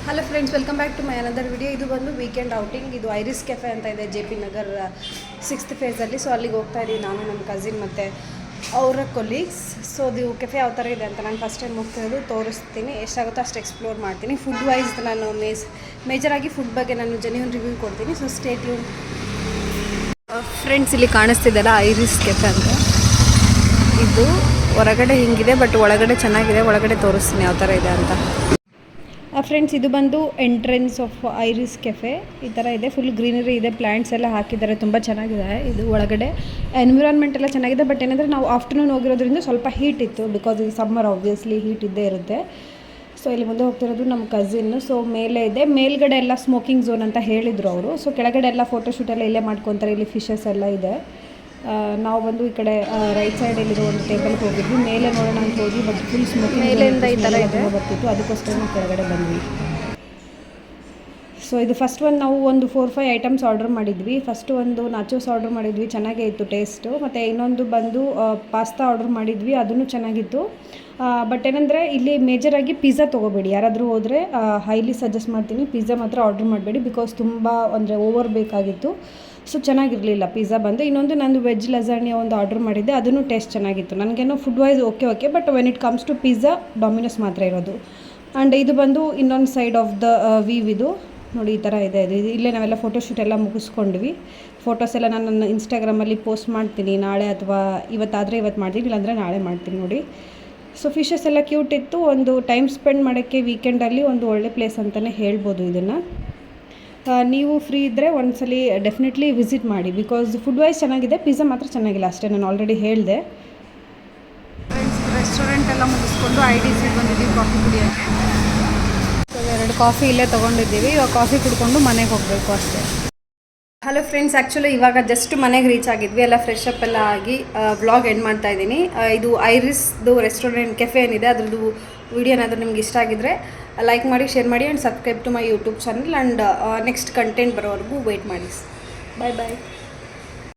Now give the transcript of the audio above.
Hello friends, welcome back to my another video. ಇದು ಬಂದು weekend outing. ಇದು Iris cafe ಅಂತ ಇದೆ JP ನಗರ್ 6th ಫೇಸಲ್ಲಿ. ಸೊ ಅಲ್ಲಿಗೆ ಹೋಗ್ತಾ ಇದ್ದೀವಿ ನಾನು, ನಮ್ಮ ಕಸಿನ್ ಮತ್ತು ಅವರ ಕೊಲೀಗ್ಸ್. ಸೊ ಅದು ಕೆಫೆ ಯಾವ ಥರ ಇದೆ ಅಂತ ನಾನು ಫಸ್ಟ್ ಟೈಮ್ ಹೋಗ್ತಿರೋದು, ತೋರಿಸ್ತೀನಿ. ಎಷ್ಟಾಗುತ್ತೋ ಅಷ್ಟು ಎಕ್ಸ್ಪ್ಲೋರ್ ಮಾಡ್ತೀನಿ. ಫುಡ್ ವೈಸ್ ನಾನು ಮೇಜರಾಗಿ ಫುಡ್ ಬಗ್ಗೆ ನಾನು ಜೆನ್ಯೂನ್ ರಿವ್ಯೂ ಕೊಡ್ತೀನಿ. So stay tune. ಫ್ರೆಂಡ್ಸ್, ಇಲ್ಲಿ ಕಾಣಿಸ್ತಿದ್ದಲ್ಲ ಐರಿಸ್ ಕೆಫೆ ಅಂತ. ಇದು ಹೊರಗಡೆ ಹಿಂಗಿದೆ, ಬಟ್ ಒಳಗಡೆ ಚೆನ್ನಾಗಿದೆ. ಒಳಗಡೆ ತೋರಿಸ್ತೀನಿ ಯಾವ ಥರ ಇದೆ ಅಂತ. ಫ್ರೆಂಡ್ಸ್, ಇದು ಬಂದು ಎಂಟ್ರೆನ್ಸ್ ಆಫ್ ಐರಿಸ್ ಕೆಫೆ. ಈ ಥರ ಇದೆ, ಫುಲ್ ಗ್ರೀನರಿ ಇದೆ, ಪ್ಲ್ಯಾಂಟ್ಸ್ ಎಲ್ಲ ಹಾಕಿದ್ದಾರೆ, ತುಂಬ ಚೆನ್ನಾಗಿದೆ. ಇದು ಒಳಗಡೆ ಎನ್ವಿರಾನ್ಮೆಂಟ್ ಎಲ್ಲ ಚೆನ್ನಾಗಿದೆ. ಬಟ್ ಏನಂದರೆ ನಾವು ಆಫ್ಟರ್ನೂನ್ ಹೋಗಿರೋದ್ರಿಂದ ಸ್ವಲ್ಪ ಹೀಟ್ ಇತ್ತು, ಬಿಕಾಸ್ ಇದು ಸಮ್ಮರ್, ಆಬ್ವಿಯಸ್ಲಿ ಹೀಟ್ ಇದ್ದೇ ಇರುತ್ತೆ. ಸೊ ಇಲ್ಲಿ ಮುಂದೆ ಹೋಗ್ತಿರೋದು ನಮ್ಮ ಕಸಿನ್ನು. ಸೊ ಮೇಲೆ ಇದೆ, ಮೇಲ್ಗಡೆ ಎಲ್ಲ ಸ್ಮೋಕಿಂಗ್ ಝೋನ್ ಅಂತ ಹೇಳಿದರು ಅವರು. ಸೊ ಕೆಳಗಡೆ ಎಲ್ಲ ಫೋಟೋಶೂಟ್ ಎಲ್ಲ ಇಲ್ಲೇ ಮಾಡ್ಕೊತಾರೆ. ಇಲ್ಲಿ ಫಿಶಸ್ ಎಲ್ಲ ಇದೆ. ನಾವು ಬಂದು ಈ ಕಡೆ ರೈಟ್ ಸೈಡಲ್ಲಿರೋ ಒಂದು ಟೇಬಲ್ಗೆ ಹೋಗಿದ್ವಿ. ಮೇಲೆ ನೋಡೋಣ ಅಂತ ಹೋದ್ವಿ, ಬಟ್ ಫುಲ್ ಸ್ಮೋಕಿಂಗ್ ಮೇಲಿಂದ ಈ ಥರ ಇದೆ ಬರ್ತಿತ್ತು. ಅದಕ್ಕೋಸ್ಕರ ನಾವು ಕೆಳಗಡೆ ಬಂದ್ವಿ. ಸೊ ಇದು ಫಸ್ಟ್ ಒಂದು ನಾವು ಒಂದು 4-5 ಐಟಮ್ಸ್ ಆರ್ಡರ್ ಮಾಡಿದ್ವಿ. ಫಸ್ಟ್ ಒಂದು ನಾಚೋಸ್ ಆರ್ಡರ್ ಮಾಡಿದ್ವಿ, ಚೆನ್ನಾಗೇ ಇತ್ತು ಟೇಸ್ಟು. ಮತ್ತು ಇನ್ನೊಂದು ಬಂದು ಪಾಸ್ತಾ ಆರ್ಡರ್ ಮಾಡಿದ್ವಿ, ಅದೂ ಚೆನ್ನಾಗಿತ್ತು. ಬಟ್ ಏನಂದರೆ ಇಲ್ಲಿ ಮೇಜರಾಗಿ ಪಿಜ್ಜಾ ತೊಗೋಬೇಡಿ. ಯಾರಾದರೂ ಹೋದರೆ ಹೈಲಿ ಸಜೆಸ್ಟ್ ಮಾಡ್ತೀನಿ, ಪಿಜ್ಜಾ ಮಾತ್ರ ಆರ್ಡರ್ ಮಾಡಬೇಡಿ. ಬಿಕಾಸ್ ತುಂಬ ಅಂದರೆ ಓವರ್ ಬೇಕಾಗಿತ್ತು. ಸೊ ಚೆನ್ನಾಗಿರಲಿಲ್ಲ ಪಿಜ್ಜಾ ಬಂದು. ಇನ್ನೊಂದು ನಂದು ವೆಜ್ ಲಸಾಣಿಯ ಒಂದು ಆರ್ಡರ್ ಮಾಡಿದ್ದೆ, ಅದನ್ನು ಟೇಸ್ಟ್ ಚೆನ್ನಾಗಿತ್ತು. ನನಗೇನೋ food wise okay, but when it comes to pizza Domino's ಮಾತ್ರ ಇರೋದು. ಆ್ಯಂಡ್ ಇದು ಬಂದು ಇನ್ನೊಂದು ಸೈಡ್ ಆಫ್ ದ ವೀವ್. ಇದು ನೋಡಿ, ಈ ಥರ ಇದೆ. ಇದು ಇಲ್ಲೇ ನಾವೆಲ್ಲ ಫೋಟೋಶೂಟ್ ಎಲ್ಲ ಮುಗಿಸ್ಕೊಂಡ್ವಿ. ಫೋಟೋಸ್ ಎಲ್ಲ ನಾನು ನನ್ನ ಇನ್ಸ್ಟಾಗ್ರಾಮಲ್ಲಿ ಪೋಸ್ಟ್ ಮಾಡ್ತೀನಿ ನಾಳೆ, ಅಥವಾ ಇವತ್ತಾದರೆ ಇವತ್ತು ಮಾಡ್ತೀನಿ, ಇಲ್ಲಾಂದರೆ ನಾಳೆ ಮಾಡ್ತೀನಿ ನೋಡಿ. ಸೊ ಫಿಶಸ್ ಎಲ್ಲ ಕ್ಯೂಟ್ ಇತ್ತು. ಒಂದು ಟೈಮ್ ಸ್ಪೆಂಡ್ ಮಾಡೋಕ್ಕೆ ವೀಕೆಂಡಲ್ಲಿ ಒಂದು ಒಳ್ಳೆ ಪ್ಲೇಸ್ ಅಂತಲೇ ಹೇಳ್ಬೋದು ಇದನ್ನು. ನೀವು ಫ್ರೀ ಇದ್ದರೆ ಒಂದ್ಸಲಿ ಡೆಫಿನೆಟ್ಲಿ ವಿಸಿಟ್ ಮಾಡಿ, ಬಿಕಾಸ್ ಫುಡ್ ವೈಸ್ ಚೆನ್ನಾಗಿದೆ, ಪಿಜ್ಜಾ ಮಾತ್ರ ಚೆನ್ನಾಗಿಲ್ಲ ಅಷ್ಟೇ. ನಾನು ಆಲ್ರೆಡಿ ಹೇಳಿದೆ. ಫ್ರೆಂಡ್ಸ್, ರೆಸ್ಟೋರೆಂಟ್ ಎಲ್ಲ ಮುಗಿಸ್ಕೊಂಡು IDC ಬಂದಿದ್ದೀವಿ ಕಾಫಿ ಕುಡಿಯೋಕ್ಕೆ. ಸೊ 2 ಕಾಫಿ ಇಲ್ಲೇ ತೊಗೊಂಡಿದ್ದೀವಿ. ಇವಾಗ ಕಾಫಿ ಕುಡ್ಕೊಂಡು ಮನೆಗೆ ಹೋಗಬೇಕು ಅಷ್ಟೇ. ಹಲೋ ಫ್ರೆಂಡ್ಸ್, ಆ್ಯಕ್ಚುಲಿ ಇವಾಗ ಜಸ್ಟ್ ಮನೆಗೆ ರೀಚ್ ಆಗಿದ್ವಿ. ಎಲ್ಲ ಫ್ರೆಶ್ ಅಪ್ ಎಲ್ಲ ಆಗಿ ವ್ಲಾಗ್ ಎಂಡ್ ಮಾಡ್ತಾ ಇದ್ದೀನಿ. ಇದು ಐರಿಸ್ದು ರೆಸ್ಟೋರೆಂಟ್ ಕೆಫೆ ಏನಿದೆ ಅದರದ್ದು ವಿಡಿಯೋ ಏನಾದರೂ ನಿಮ್ಗೆ ಇಷ್ಟ ಆಗಿದ್ದರೆ ಲೈಕ್ ಮಾಡಿ, ಶೇರ್ ಮಾಡಿ, and subscribe to my YouTube channel. And next content ಬರೋವರೆಗೂ ವೆಯ್ಟ್ ಮಾಡಿ. ಬಾಯ್ ಬಾಯ್.